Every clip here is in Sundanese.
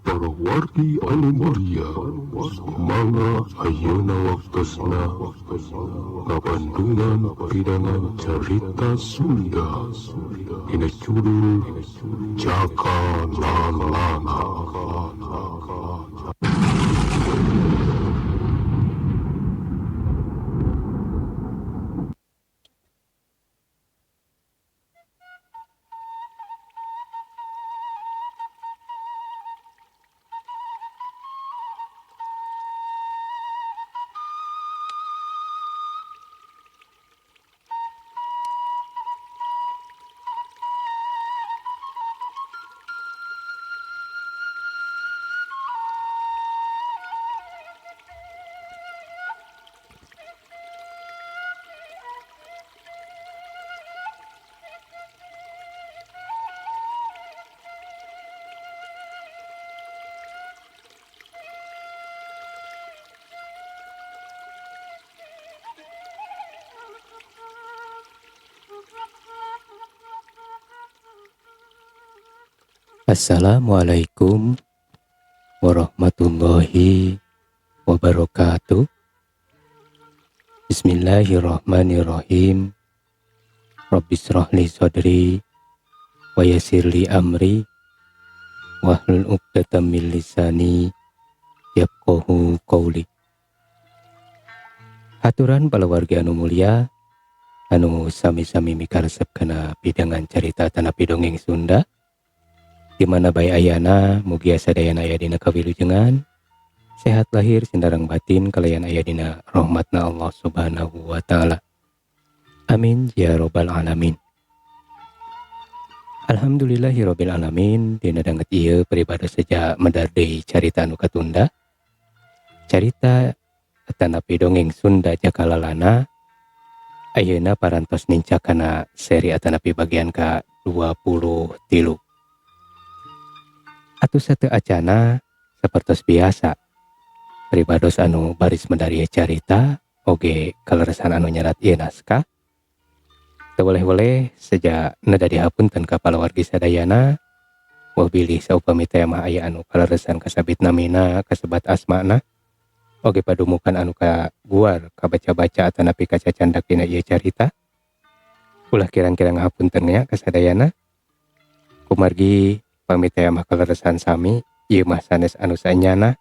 Para wargi anu mulia, mangga ayeuna waktosna ngabandungan pidangan carita Sunda dina judul Jaka Lalana. Assalamualaikum warahmatullahi wabarakatuh. Bismillahirrahmanirrahim. Rabbishrah li sadri wa yassir li amri wahlul 'uqdatam min lisani yafqahu qawli. Haturan palawargi anu mulia anu sami-sami mikaresep kana pidangan carita tanapi dongeng Sunda. Di mana bae ayana mugia sadayana aya dina kawilujengan, sehat lahir sindarang batin kalayan aya dina rahmatna Allah Subhanahu wa taala. Amin ya robbal alamin. Alhamdulillahirabbil alamin. Dina danget ieu pribadi saja medar deui carita anu katunda. Carita tanapi dongeng Sunda Jaka Lalana ayeuna parantos nincak kana seri atanapi bagian ka 23. Atuh sateu acana sapertos biasa pribados anu baris medari carita oge kaleresan anu nyerat ieu naskah teu woleh-woleh saja nada dihapunten ka palawargi sadayana wabilih saupami teh mah aya anu kaleresan kasabit namina kasebat asmana oge padumukan anu kaguar kabaca-baca atanapi kacacandak dina ieu carita ulah kirang-kirang ngahapunten nya kasadayana kumargi pami teh mah kaleresan sami ieu mah sanes anu saenyana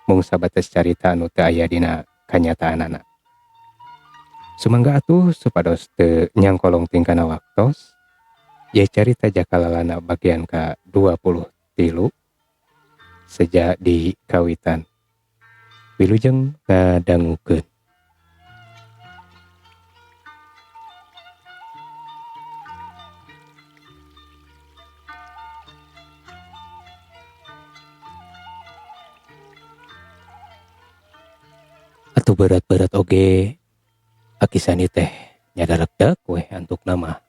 mung sabatas carita anu teu aya dina kanyataanana. Sumangga atuh supados teu nyangkolong tingkana waktos ieu carita Jaka Lalana bagian ka 23 sejak di kawitan. Wilujeng ngadangukeun. Atuh berat-berat oge akisani teh nyadaregdeg weh antuk nama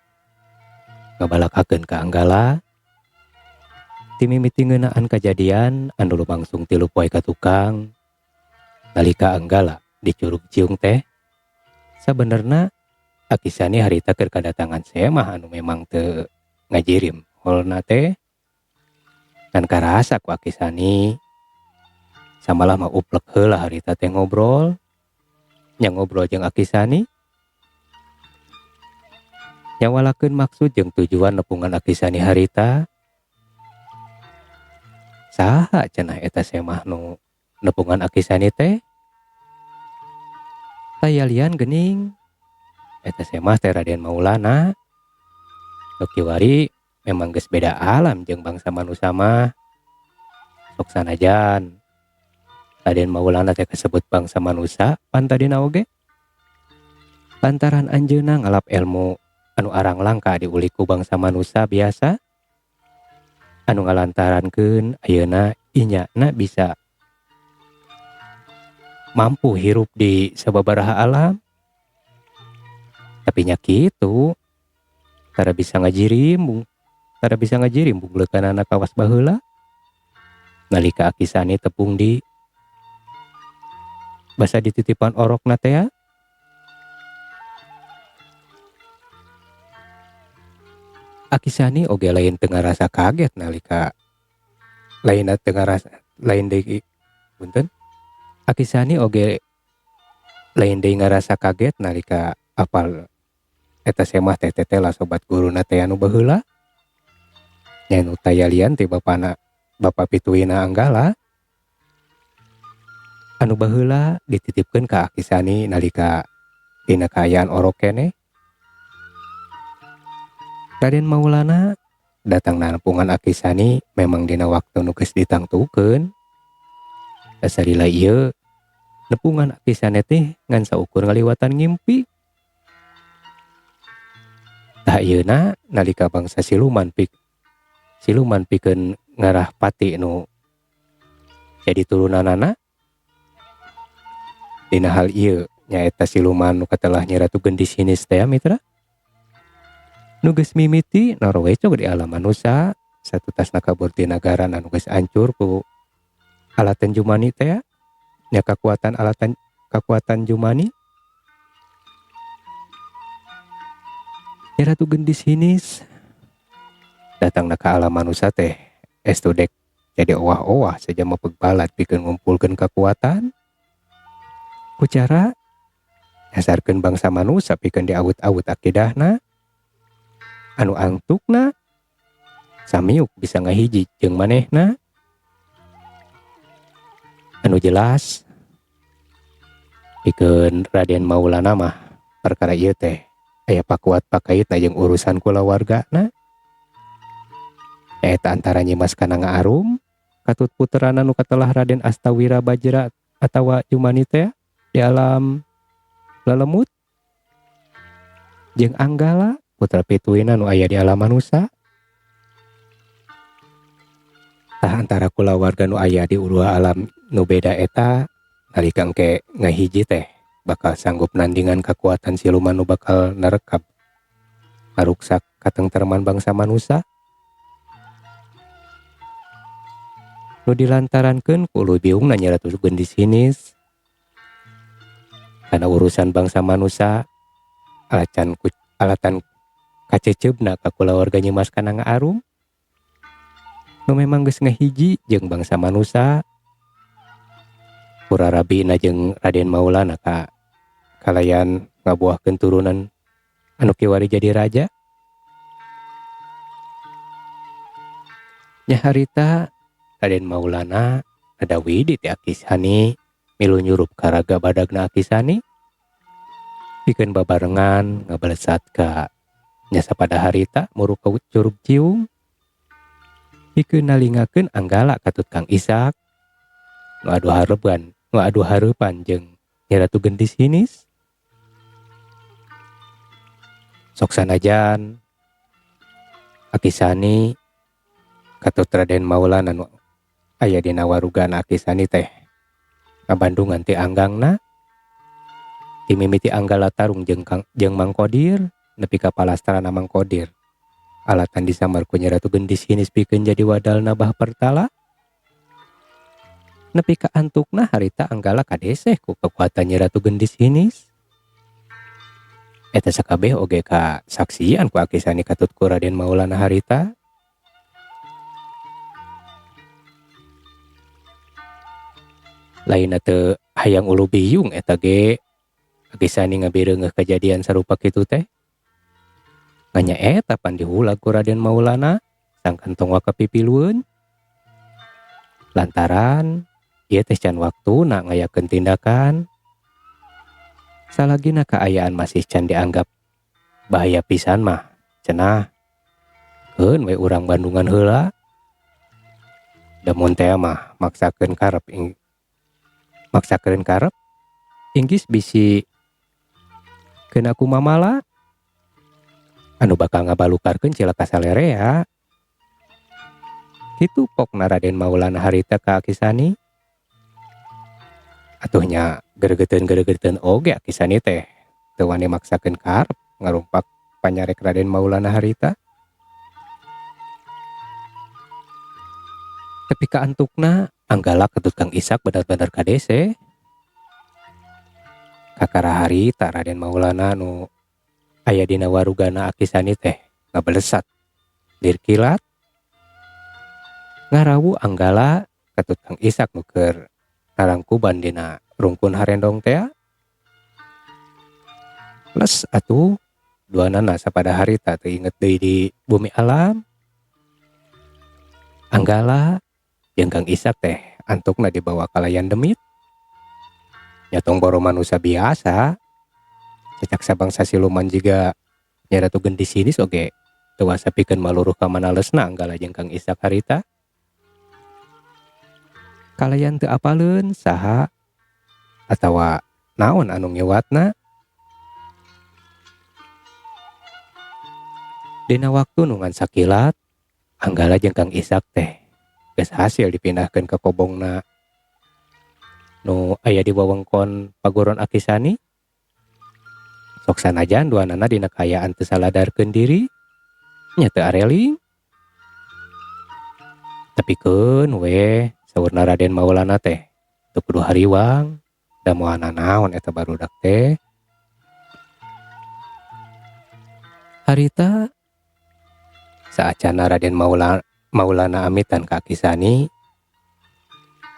ngabalakakeun ka Anggala ti mimiti ngeunaan kajadian anu lumangsung 3 poe ka tukang nalika Anggala di Curug Ciung teh sabenerna akisani harita keur kadatangan semah anu memang teu ngajirim holna teh dan karasa ku akisani samalah mah uplek heula harita teh ngobrol jeung akisani nyawalakeun maksud jeung tujuan nepungan akisani harita saha cenah eta semah nu nepungan akisani teh tayalian geuning eta semah teh Raden Maulana nu kiwari memang geus beda alam jeung bangsa manusia mah sok sanajan Raden Maulana teh kasebut bangsa manusia pantadina oge lantaran anjeunna ngalap ilmu anu arang langka diulik ku bangsa manusia biasa anu ngalantarankeun ayeuna inyana bisa mampu hirup di sababaraha alam tapi nya kitu tara bisa ngajirim bunglekanana kawas baheula nalika akisani tepung di basa dititipan orokna teh akisani oge lain teu ngarasa kaget nalika lain deui punten Akisani oge lain deui ngarasa kaget nalika apal eta semah teh lah sobat guruna teh anu baheula nya nu tayalian ti bapa pituina Anggala anu baheula dititipkeun ka Akisani nalika dina kaayaan orok keneh. Raden Maulana datang nampungan Akisani memang dina waktu nu geus ditangtukeun. Dasarila ieu nepungan Akisani teh ngan saukur ngaliwatan ngimpi. Tah ieuna nalika bangsa siluman pikeun ngarah pati nu jadi turunanana. Dina hal ieu nyaeta siluman nu katelah Nyi Ratu Gendis hinis teh mitra. Nu geus mimiti narowecok di alam manusia satutasna kabur ti nagara anu geus hancur ku alatan Jumani teh nya kakuatan Jumani. Nyi Ratu Gendis hinis datang ka alam manusia teh estu dek jadi owah-owah saja mapeg balat pikeun ngumpulkeun kekuatan ku cara dasarkeun bangsa manusia pikeun diawut-awut akidahna anu angtukna samiuk bisa ngahiji jeung manehna. Anu jelas pikeun Raden Maulana mah perkara ieu teh aya pakuat pakaitna jeung urusan kulawargana. Eta antara Nyimas Kananga Arum katut puterana nu katelah Raden Astawira Bajra atawa Jumani teh di alam lelemut jeung Anggala putra pituina nu aya di alam manusia. Tah antara kulawarga nu aya di urua alam nu beda eta nalika engke ngahiji teh bakal sanggup nandingan kekuatan siluman nu bakal narekab ngaruksak katengtreman bangsa manusia. Nu dilantarankeun ku uluy biungna Nyi Ratu Gendis hinis kana urusan bangsa manusia alatan kaceceubna ka kulawarga Nyimas Kananga Arum nu memang geus ngahiji jeung bangsa manusia. Purarabina jeung Raden Maulana kalayan ngabuahkeun turunan anu kiwari jadi raja. Nya harita Raden Maulana ngadawi di Akisani milu nyurup ka raga badagna Akisani pikeun babarengan ngabalesat ka nya sapada harita muru ka Curug Ciung pikeun nalingakeun Anggala katut Kang Ishak nu adu hareupan jeung Nyi Ratu Gendis hinis. Sok sanajan Akisani katut Raden Maulana nu aya dina warugana Akisani teh ngabandungan ti anggangna ti mimiti Anggala tarung jeung Mang Kodir nepi ka palastrana Mang Kodir alatan disamar ku Nyi Ratu Gendis hinis pikeun jadi wadalna bah pertala. Nepi ka antukna harita Anggala kadeseh ku kekuatan Nyi Ratu Gendis hinis. Eta sakabeh oge ka saksian ku Akisani katut ku Raden Maulana harita. Lainna teu hayang ulu biyung eta ge Akisani ngabireungeuh kejadian sarupa kitu teh. Nganya eta pan dihulag ku Raden Maulana sangkan tong waka pipilueun. Lantaran ieu teh can waktuna ngayakeun tindakan. Salagina kaayaan masih can dianggap bahaya pisan mah cenah keun we urang Bandungan heula. Damun teh mah maksakeun karep inggis bisi keun aku mamala anu bakal ngabalukarkeun cilaka salarea. Kitu pokna Raden Maulana harita ka Akisani. Atuhnya geregeteun oge Akisani teh teu wani maksakeun karep ngarumpak panyarek Raden Maulana harita. Tapi ka antukna Anggala katut Kang Ishak bener-bener kadese. Kakara harita Raden Maulana nu aya dina warugana Akisani teh ngabalesat dir kilat. ngarawu Anggala katut Kang Ishak nuker narangkuban dina rungkun harendong teh. Les atuh duanana sapada harita teu inget deui di bumi alam. Anggala jeung Kang Ishak teh antukna dibawa kalayan demit. Nyatong boro manusia biasa, cecak sabangsa siluman jiga Nya Ratu Gendis sinis oge teu wasa pikeun maluruh ka manalesna Anggala jeung Kang Ishak harita. Kalayan teu apaleun saha atawa naon anu ngewatna. Dina waktu nungan sakilat, Anggala jeung Kang Ishak teh geus hasil dipindahkeun ka kobongna nu aya di wewengkon paguron Akisani. Sok sanajan duanana dina kaayaan teu saladarkeun diri, nya teu areling. Tapikeun we saurna Raden Maulana teh teu kudu hariwang, da moal nanaon eta barudak teh. Harita saacana Raden Maulana amitan ka Akisani,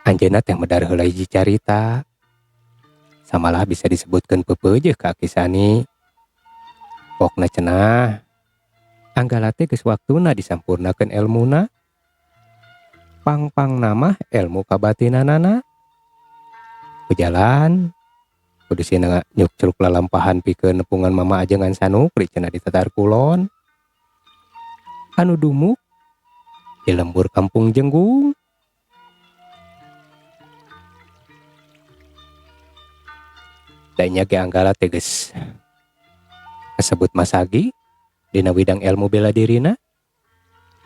anjeunna teh medar heula hiji carita. Samalah bisa disebutkeun peupeujeuh ka Akisani. Pokna cenah Anggala teh geus waktuna disampurnakeun elmuna. Pang-pangna mah elmu kabatinanana. Kujalan kudu sina nyukcruk lalampahan pikeun nepungan Mama Ajengan Sanukri cenah di Tatar Kulon. Anu dumuk di lembur Kampung Jenggung. Danya ge Anggala teh geus kasebut masagi dina widang ilmu bela dirina.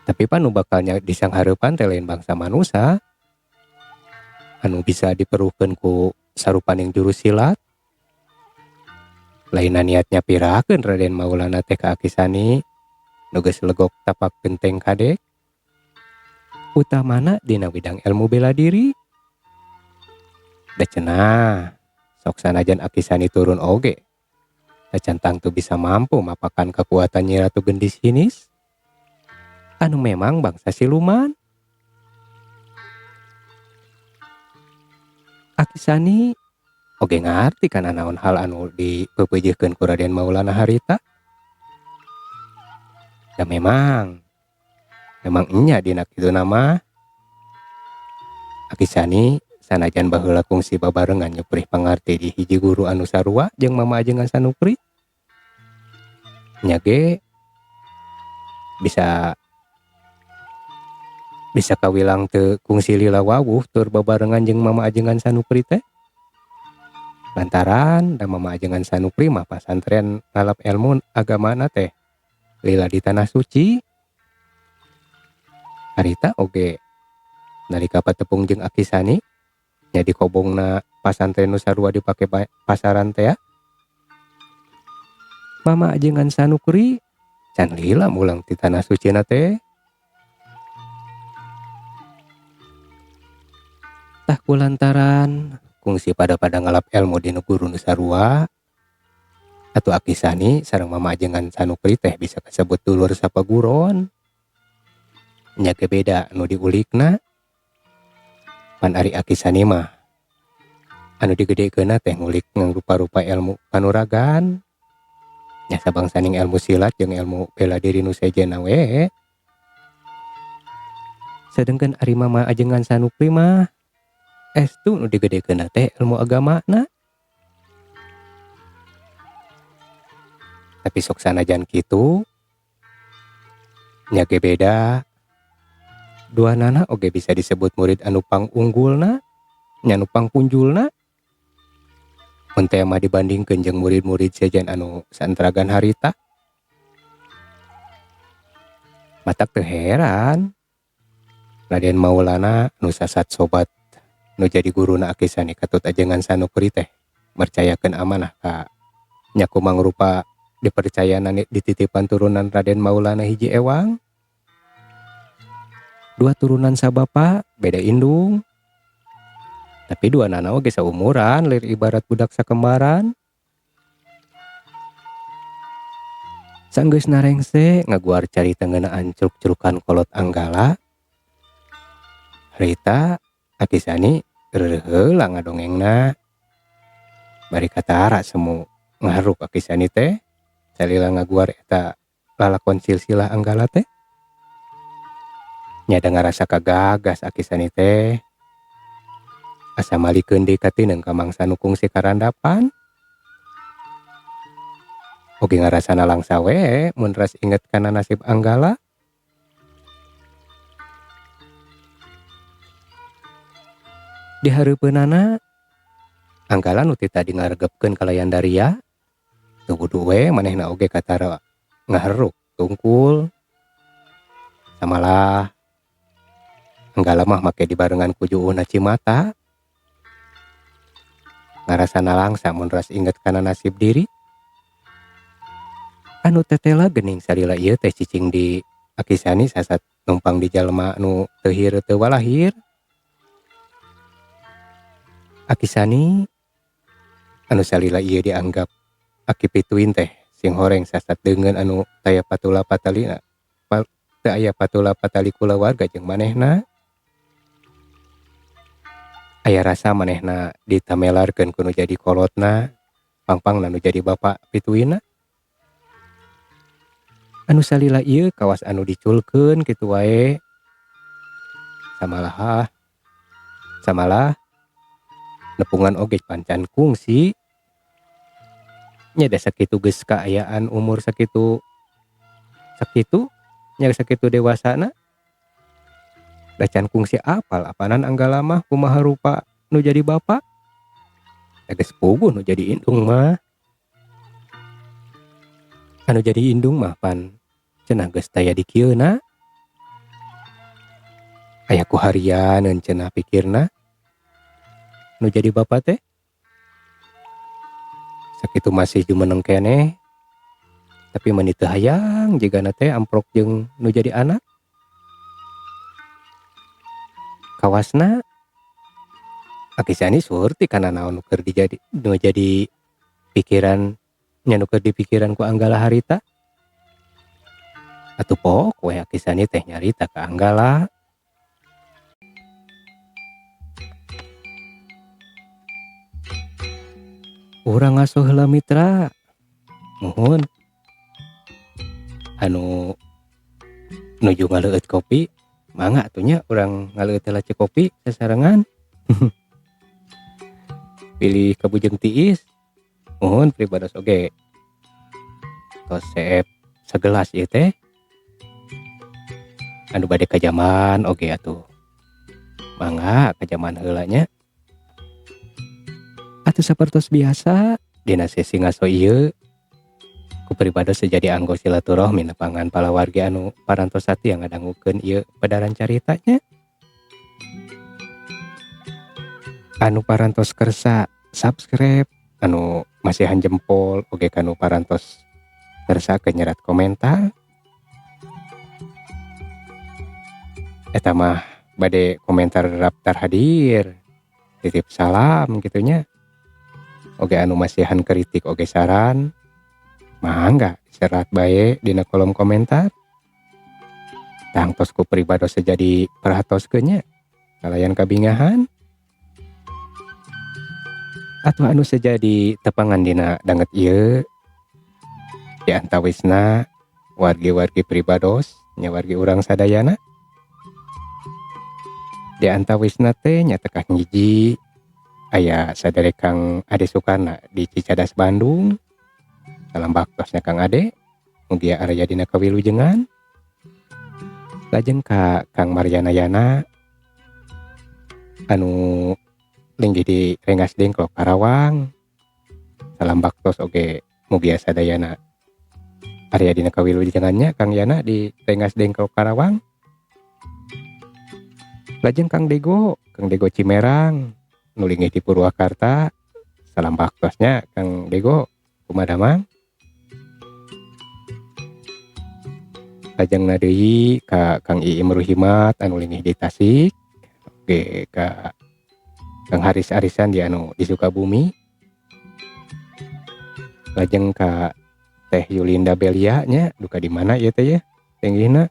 Tapi panu bakalnya disanghareupan teh lain bangsa manusia anu bisa diperuhkeun ku sarupaning jurus silat. Lainna niatnya pirakeun Raden Maulana teh ka Akisani nu geus legok tapak genteng kadek. Utamana dina widang ilmu bela diri. Da cenah sok sanajan Akisani turun oge, tacantang tu bisa mampu mapakan kekuatan Nyi Ratu Gendis hinis anu memang bangsa siluman. Akisani oge ngarti kana naon hal anu dipeupeujeuhkeun ku Raden Maulana harita. Da memang enya dina kituna mah Akisani sanajan baheula kungsi babarengan nyuprih pangarti di hiji guru anu sarua jeung Mama Ajengan Sanukri, nya ge bisa kawilang teu kungsi lila wawuh tur babarengan jeung Mama Ajengan Sanukri teh. Lantaran da Mama Ajengan Sanukri mah pasantren ngalap ilmu agamana teh lila di tanah suci. Harita oge nalika patepung jeung Akisani nya di kobongna pasantren nu sarua dipake pasaran teh. Mama Ajengan Sanukri can lila mulang ti tanah suci na teh. Tah kulantaran kungsi pada ngalap ilmu di guru nu sarua, atuh Akisani sareng Mama Ajengan Sanukri teh bisa kasebut dulur sapaguron. Nya ge beda anu diulikna. Pan ari Akisani mah anu digedekeunna teh ngulik ngangrupa-rupa ilmu kanuragan. Nya sabangsaning ilmu silat jeung ilmu bela diri nu sejenna we. Sedengkeun ari Mama Ajengan Sanukri mah estu nu digedekeunna teh ilmu agamana. Tapi sok sanajan kitu nya ge beda. Duanana oge bisa disebut murid anu pangunggulna, nya nu pangpunjulna. Mun teh mah dibandingkeun jeung murid-murid sejen anu saantaragan harita. Matak teu heran Raden Maulana nu sasat sobat nu jadi guruna Akisani katut Ajengan Sanukri teh mercayakeun amanah ka nya kumang rupa dipercayana dititipan turunan Raden Maulana hiji ewang. Dua turunan sabapa beda indung. Tapi dua nana oge saumuran lir ibarat budak sakembaran. Sanggeus narengse ngaguar carita ngeunaan curug-curugan kolot Anggala. Harita Akisani heula ngadongengna bari katara semu ngaharuk Akisani teh salila ngaguar eta lalakon silsilah Anggala teh nya ngarasa kagagas Akisani teh asa malikeun deui ka tineng ka mangsa nu kungsi karandapan oge ngarasana langsa we mun ras inget kana nasib Anggala. Di hareupeunana Anggala nu ti tadi ngaregepkeun kalayan Daria teu kudu we manehna oge katara ngaharuk tungkul samalah Anggala mah make dibarengan ku juuna Cimata ngarasana langsa mun ras inget kana nasib diri. Anu tetela geuning salila ieu teh cicing di Akisani sasat numpang di jalma nu teu hieu teu walahir. Akisani anu salila ieu dianggap aki pituin teh sing horeng sasat deungeun anu taya patula patalina teu aya patula patali kulawarga jeung manehna. Aya rasa manehna ditamelarkeun ku nu jadi kolotna pangpangna nu jadi bapa pituinna. Anu salila ieu kawas anu diculkeun kitu wae samalah nepungan oge pancan kungsi nya da sakitu geus kaayaan umur sakitu nya sakitu dewasana da can kungsi apal apanan Anggala mah kumaha rupa nu jadi bapa da geus puguh nu jadi indung mah. Anu jadi indung mah pan cenah geus taya di kieuna aya ku harian cenah pikirna nu jadi bapa teh sakitu masih jumeneng keneh tapi meuni teu hayang jigana teh amprok jeung nu jadi anak. Kawasna Akisani surti kana naon nu keur jadi pikiran nya nu keur dipikiran ku Anggala harita. Atuh pok we Akisani teh nyarita ka Anggala. Urang ngasuh heula mitra. Muhun. Anu nuju ngaleueut kopi mangga atuh nya urang ngaleueut heula cek kopi sasarengan. Pilih kabujeng tiis. Muhun pribados oge. Tos seep sagelas ieu teh. Anu bade ka jaman oge atuh. Mangga ka jaman heula nya. Atuh sapertos biasa dina sesi ngaso ieu ku pribados sejadi anggo silaturahmi nepangan palawargi anu parantos hati yang ngadangukeun ieu padaran caritanya. Anu parantos kersa subscribe, anu masihan jempol oge kanu parantos kersa nyerat komentar. Eta mah bade komentar daftar hadir, titip salam gitunya. Oge anu masihan kritik oge saran mangga serat bae dina kolom komentar. Tangtos ku pribados sejadi perhatoskeun nya kalayan kabingahan atuh anu sejadi tepangan dina danget ieu di antawisna wargi-wargi pribados nya wargi urang sadayana. Di antawisna teh nya tekah ngiji aya sadere Kang Ade Sukarna di Cicadas Bandung. Salam baktosnya Kang Ade mugia area dina kawilujengan. Lajeng ka Kang Maryana Yana anu linggih di Rengas Dengklok Karawang. Salam baktos oge mugia sadayana area dina kawilujengannya Kang Yana di Rengas Dengklok Karawang. Lajeng Kang Dego Cimerang nulinggih di Purwakarta. Salam baktosnya Kang Dego kumadamang. Lajeng deui ka Kang Iim Ruhimat anu linggih di Tasik. Oge ka Kang Haris Arisan di anu di Sukabumi. Lajeng ka Teh Yulinda Belia nya duka di mana ieu teh ya tenggihna.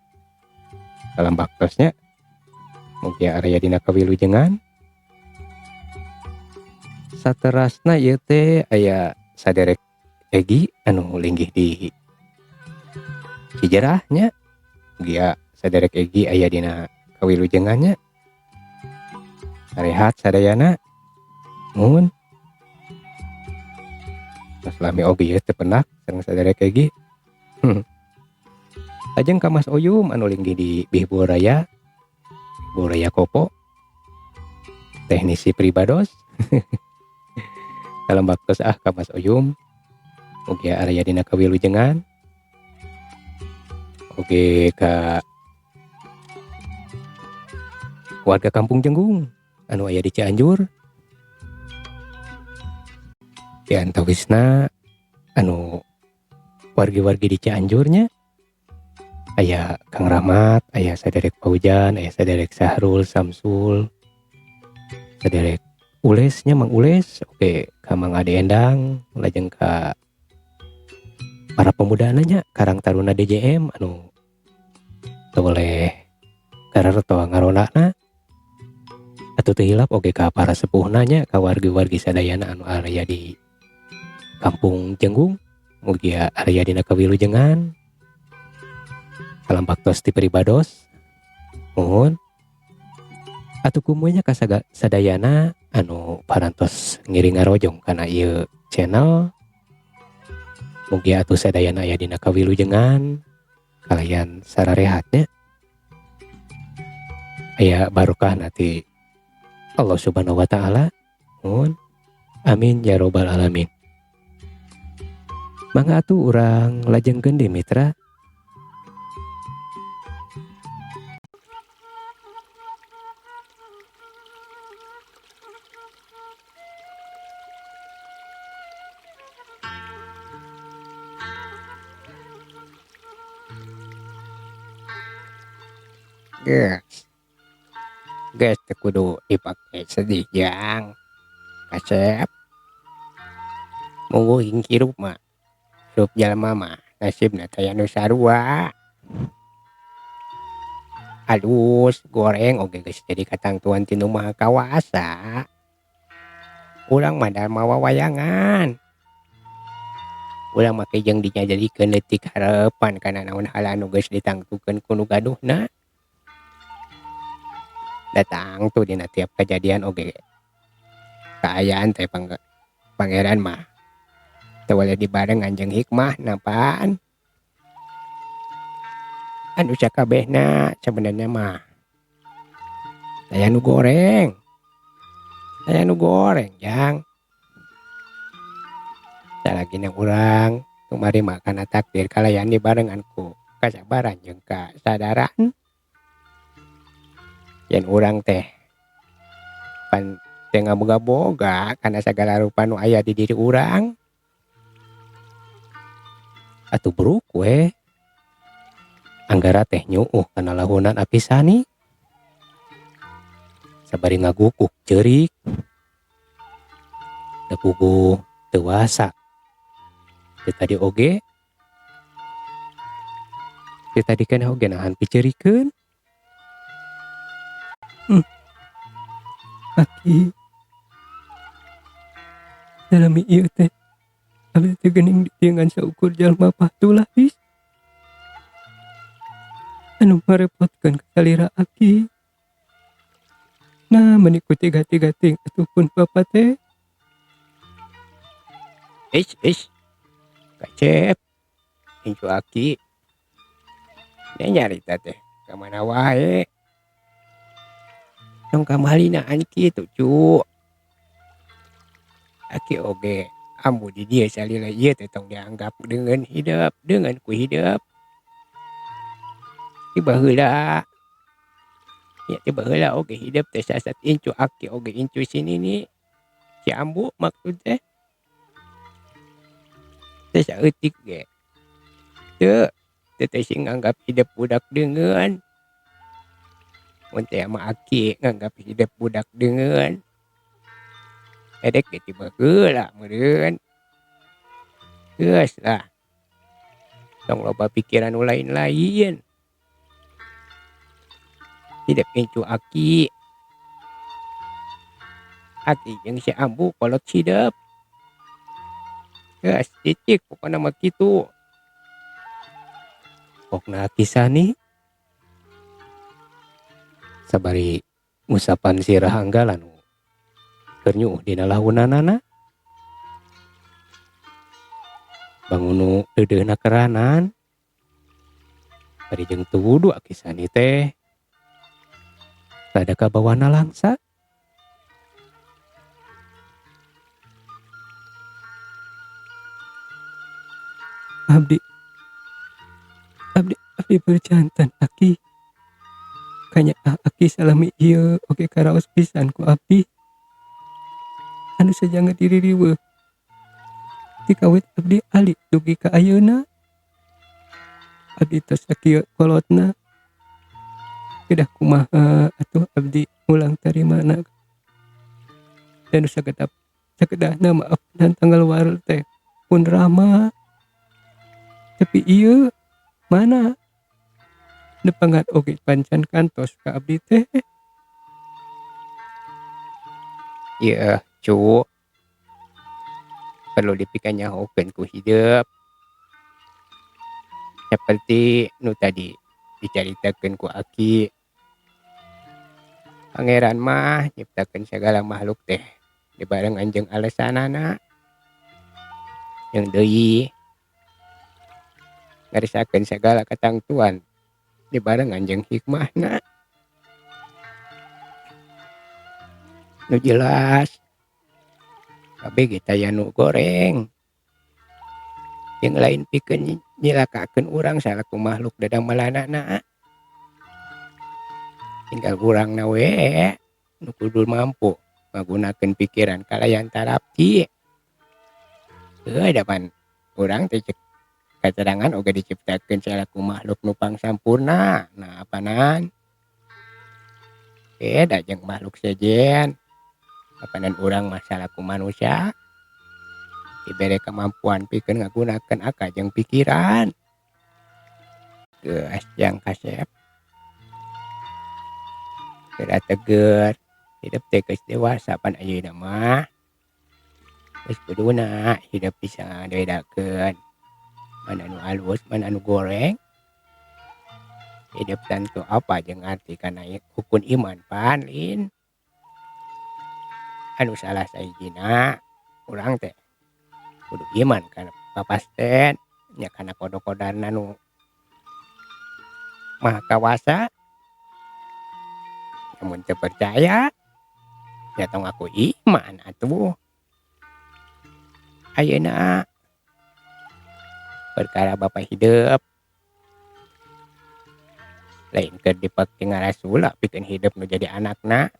Salam baktosnya mugi area dina kawilujengan. Saterasna ieu teh aya saderek Egi anu linggih di Cijerahnya, mugi saderek Egi aya dina kawilujengannya. Sarehat sadayana. Nuhun. Mas lami oge ieu teu penak sareng saderek Egi. Lajeng ka Mas Oyum anu linggih di Bihbul Raya Kopo. Teknisi Pribados. Dalam baktos ka Mas Oyum. Mugi area dina kawilujengan. Oge ka warga Kampung Jenggung anu aya di Cianjur. Di antawisna anu wargi-wargi di Cianjurnya aya Kang Rahmat, aya saderek Paujan, aya saderek Sahrul, Samsul, saderek Ulesnya Mang Ules, oke ka Mang Ade Endang, lajeng ka para pemuda nya Karang Taruna DJM anu teu oleh gararto ngaronana. Atuh teu hilap oge ka para sepuhna nya, ka wargi-wargi sadayana anu aya di Kampung Jenggung. Mugi area dina kawilujengan. Salam baktos ti Pribados. Nuhun. Atuh kumunya ka sadayana anu parantos ngiring ngarojong kana ieu channel. Mugi atuh sadayana aya dina kawilujengan kalayan sararehatnya. Aya barokah nanti Allah Subhanahu wa taala. Nuhun. Amin ya robbal alamin. Mangga atuh urang lajengkeun di mitra. Gas teu kudu dipake sedih jang. Kasep. Munggu hirup mah. Hirup jalma mah nasibna teh anu sarua. Alus goreng oge geus jadi katangtuan ti Nu Maha Kawasa. Urang mah da mawa wayangan. Urang make jeung dijadikeun leutik harepan kana naon hal anu geus ditangtukeun ku nu gaduhna. Datang tuh dina tiap kejadian oge kaayaan teh pangeran mah teu boleh dibarengan jeung hikmah napaan. Anu sakabehna sebenarnya mah aya nu goreng. Aya nu goreng jang. Salagina urang tumari mah kana takdir kalayan dibarengan ku kasabaran jeung kasadaran. Yen urang teh pan teu ngaboga-boga kana sagala rupa nu aya di diri urang. Atuh bruk we. Anggara teh nyuuh kana lahunan apisani. Sabari ngagukuk ceurik. Da puguh teu wasak. Teu tadi oge. Teu tadi keneh oge nahan piceurikeun. Aki dalami ieu teh abdi teh geuning ditiengan saukur jalma patuh lapis anu marepotkeun ka salira Aki. Nah meuni tiga-tiga atuh pun bapa teh. Kacep incu Aki nya nyarita teh ka mana wae. Tong kamalinaan kitu cu. Aki oge ambu di dieu salila ieu teh tong dianggap dengan hidup, dengan ku hidup. Tiba heula. Ya tiba heula oge hidup teh sasat incu Aki oge incu sini ni. Si ambu maksud teh. Teh saeutik ge. Teu teh sing nganggap hidup budak deungeun. Mun teh ama Aki nganggap hidup budak deungeun. Edek ge tiba heula meureun. Geus lah. Tong loba pikiran nu lain-lain. hidup incu aki jeung si ambu kolot hidup geus cicik pokona mah kitu. Pokna Kisani sabari ngusapan sirah Anggala nu keur nyuuh dina lahunanana bangun nu deudeuhna keranan bari jeung tuwudu Kisani teh rada kabawana langsa. Abdi berjantan Aki kanya Aki salami ieu oge karaos pisan ku abdi anu sajangga diri riweuh ti kawit abdi ali dugi ka ayeuna. Abdi tos sakieu kolotna kedah kumaha atuh abdi ulang tarimana dan sakedahna maafkeun tanggal warel teh pun rama tapi ieu mana nepangat oge pancan kantos ka abdi teh. Ieu cu perlu dipikanyahokeun ku hidup seperti nu tadi dicaritakeun ku Aki. Pangeran mah nyiptakeun sagala makhluk teh dibarengan jeung alesanana jeung deui ngarisakeun sagala katangtuan dibarengan jeung hikmahna. Nu jelas kabeh ge taya nu goreng jeung lain pikeun nyilakakeun urang salaku makhluk dadamelanana. Tinggal urangna we nu kudu mampu ngagunakeun pikiran kalayan tarapti. Dapan urang teh cek kacadangan oge diciptakeun salaku makhluk nu pangsampurna. Nah apanan beda jeung makhluk sejen. Apanan urang mah salaku manusia dibere kemampuan pikeun ngagunakeun akal jeung pikiran. Geus jang kasep geura teger hidup teh geus dewasa pan ayeuna mah geus kuduna hidup bisa ngabedakeun mana nu alus mana nu goreng. Hidup tentu apa jeung arti kana rukun iman pan lin. Anu salah sahijina urang teh kudu iman kana papasten nya kana kodo-kodanna nu maha kawasa. Namun teu percaya nya tong ngaku iman atuh. Ayeuna perkara bapa hidup lain keur dipake ngarasula pikeun hidup nu jadi anakna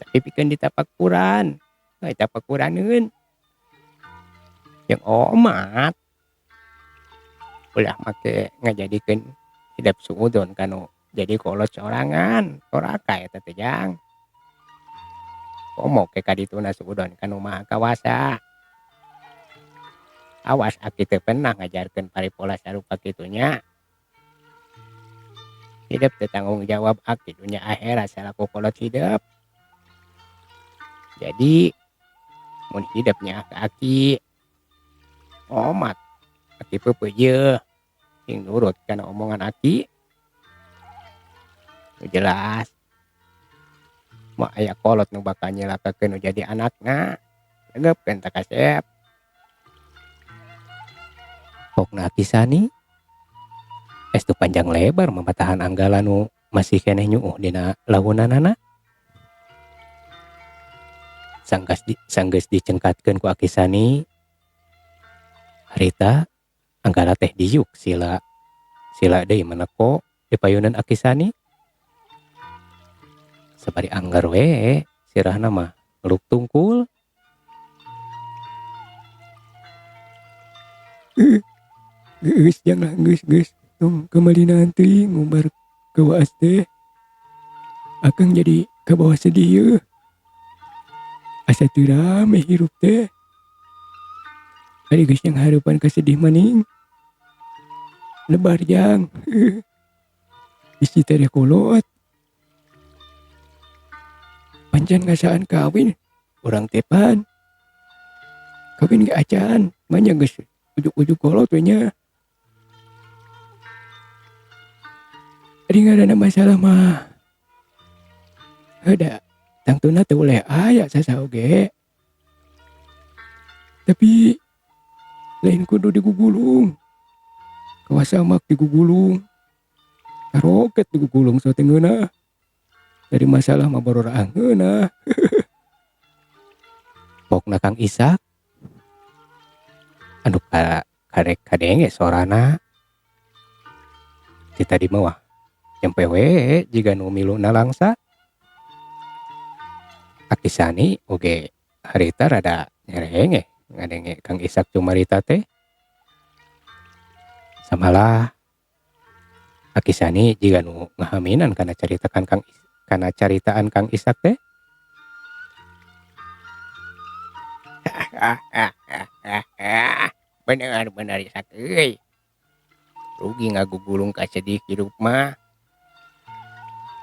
tapi pikeun ditapakuran tapakuraneun jeung omat ulah make ngajadikeun hidup suudon kanu jadi kolot sorangan toraka eta teh jang. Komo ke kadituna suudon kanu maha kawasa. Awas Aki teu pernah ngajarkeun paripola sarupa kitu nya. Hidup teh tanggung jawab Aki dunya akhirat salaku kolot hidup. Jadi mun hidupnya Aki omat Aki peupeuyeeh sing nurut kana omongan Aki. Nu jelas mah aya kolot nu bakal nyilakakeun nu jadi anakna. Legepkeun teu kasep. Pokna Kisani estu panjang lebar mamatahan Anggala nu masih keneh nyuuh dina lahunanana. Sanggeus dicengkatkeun ku Kisani harita Anggala teh diuk sila deui maneko di payunan Kisani. Sabari anggar we sirahna mah ngeluk tungkul. Geus jangan geus tong kemalinan teuing ngumbar kewaas teh. Akang jadi kabawa sedih. Asa teu rame hirup teh. Ari geus yang hareupan ka sedih maning. Lebar jang. isi teh kulot. Pancen ngasaan kawin. Orang tepan. Kawin gak acan. Manya geus ujuk-ujuk kolot we nya. Ari ngaranna masalah mah. Heuda. Tangtuna teu oleh aya sasaoge. Tapi lain kudu digugulung. Kawasamak digugulung. Karoket digugulung so tengeuna. Dari masalah mah borora angeuna. Pokna Kang Ishak. Anu karek kadenge sorana. Ti tadi mah nyampe we jiga nu miluna langsa. Akisani oge harita rada nyerenge ngadenge Kang Ishak cumarita teh. Samalah Akisani jiga nu ngahaminan kana caritaan Kang Ishak teh. Bener Ishak euy. Rugi ngagugulung ka sedih hidup mah.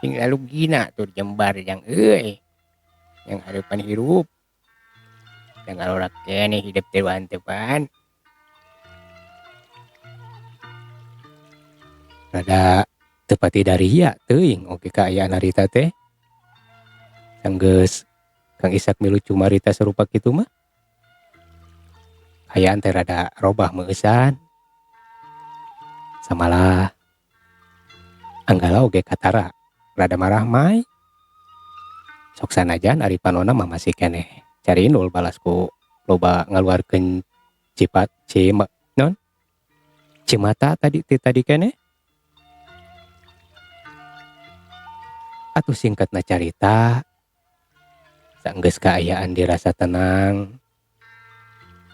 Sing lalu gina tur jembar yang euy. Yang harapan hirup. Dan kalau kene hidup tewan-tewan. Rada tepati dari ya teuing oge kaayaan harita teh. Sanggeus Kang Ishak milu cumarita serupa kitu mah. Kaayaan teh rada robah meusan. Samalah anggala oge katara rada marah mai. Sok sanajan ari panonna mah masih keneh cari nul balasku loba ngaluarkeun cimata tadi keneh. Atuh singkatna carita saenggeus kaayaan dirasa tenang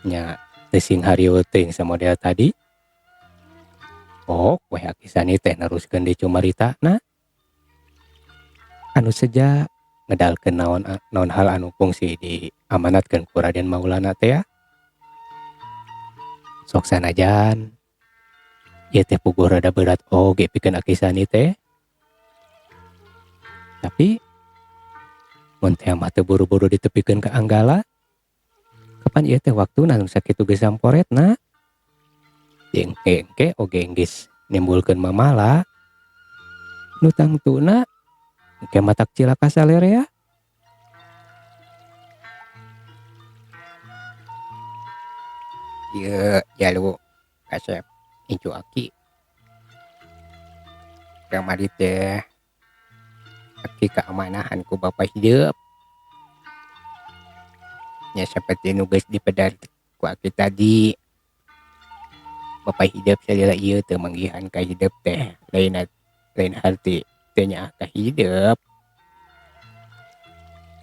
nya teu sing hariweuh teuing samodel tadi. We Akisani teh neruskeun di cumaritana. Anu seja ngedalkeun naon hal anu fungsi diamanatkeun ku Raden Maulana teh. Sok sanajan ieu teh puguh rada berat oge pikeun Akisani teh. Tapi mun teh mah teu buru-buru ditepikeun ka Anggala. Kapan ieu teh waktuna anu sakitu geus samporetna. Engke oge geus nimbulkeun mamala. Nu tangtuna engke matak cilaka salerea. Ieu jalu kasep incu Aki. Kamari teh Aki keamanahan ku Bapak hidup. Ya seperti nu geus dipedar ku Aki tadi. Bapak hidup salila ieu teu manggihan ka hidup teh lain harti teu nyaah ka hidup.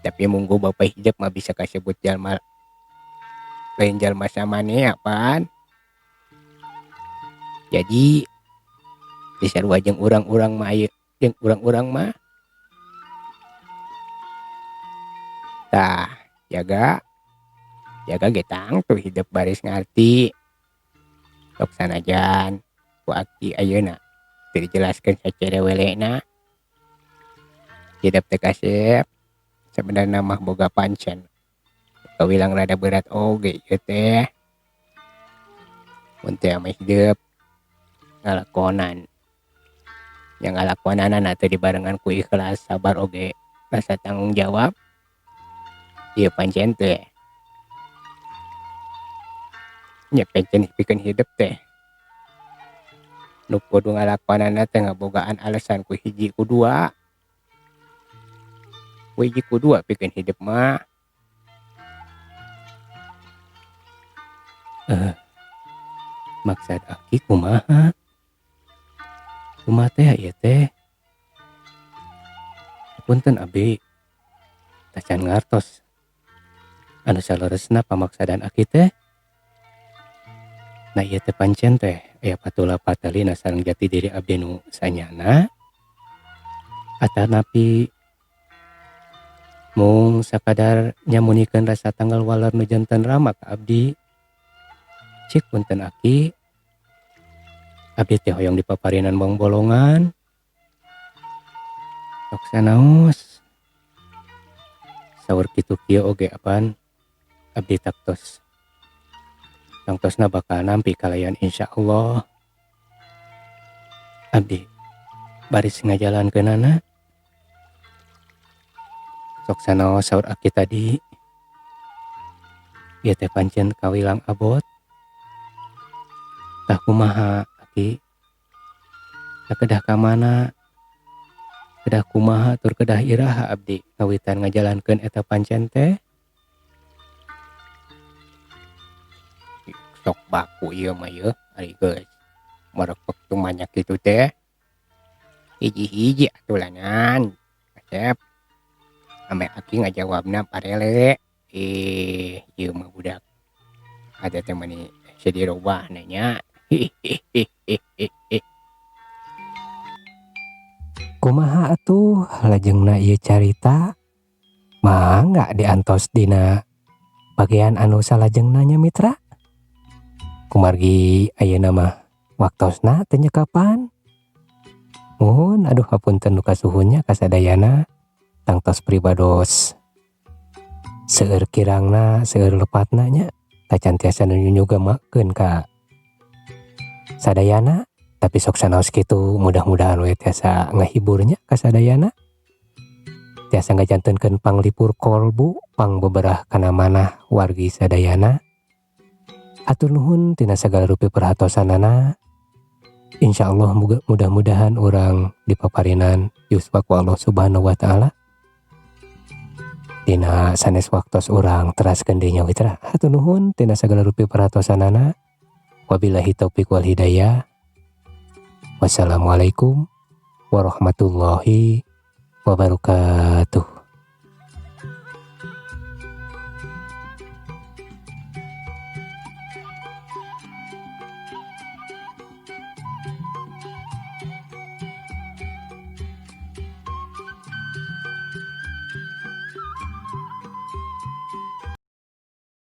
Tapi munggu Bapak hidup mah bisa kasebut jalma lain jalma samanea pan. Jadi disarua jeung urang-urang mah jeung urang-urang mah tah jaga ge tangtu hidup baris ngarti. Sok sanajan ku Aki ayeuna teu dijelaskeun sacara welena. Hidup teh kasep sebenarnya mah boga pancen kawilang rada berat oge ieu teh. Mun teh mah hidup ngalakonan yang ngalakonanana teh dibarengan ku ikhlas, sabar oge rasa tanggung jawab. Ieu pancen teh nya pancen pikeun hidup teh nu kudu ngalakonanna teh ngabogaan alasan ku hiji ku dua. Ku hiji ku dua pikeun hidup mah. Maksud Aki kumaha? Kumaha teh ieu teh? Punten abdi. Tacan ngartos. Anu saleresna pamaksadan Aki teh. Nah ieu teh pancen teh aya patula patalina sareng jati diri abdi nu sanyana. Atanapi mung sakadar nyamunikeun rasa tanggal waler nu janten rama ka abdi. Cik punten Aki. Abdi teh hoyong dipaparinan bong bolongan. sok sanaos saur kitu kieu oge apaan abdi taktos tangtosna bakal nampi kalayan insyaallah. Abdi baris ngajalankeunana sok sanaos saur aki tadi ieu teh pancen kawilang abot tah kumaha aki kedah ka mana kedah kumaha tur kedah iraha abdi ngawitan ngajalankeun eta pancen teh sok baku ieu mah ieu ari geus merekpek tumanyak kitu teh hiji-hiji atulangan Asep ame aki ngajawabna parele ieu mah budak ada teh mani sedirobah nya kumaha atuh lajengna ieu carita mangga diantos dina bagian anu salajengna nya mitra. Kumargi ayeuna mah waktosna teu nyekapan. Mohon aduh hapunten nu kasuhunnya kasadayana tangtos pribados seueur kirangna seueur lepatna nya tacan tiasa nu nyugemakeun ka sadayana tapi sok sanaos kitu mudah-mudahan we tiasa ngahiburnya kasadayana tiasa ngajantenkeun panglipur kolbu pang beberah kana manah wargi sadayana. Atur nuhun tina sagala rupi perhatosanana. Insyaallah mudah-mudahan orang dipaparinan yuswa ku Allah Subhanahu wa taala. Dina sanes waktos orang teraskeun deui nya mitra. Atur nuhun tina sagala rupi perhatosanana. Wabillahi taufiq wal hidayah. Wassalamualaikum warahmatullahi wabarakatuh.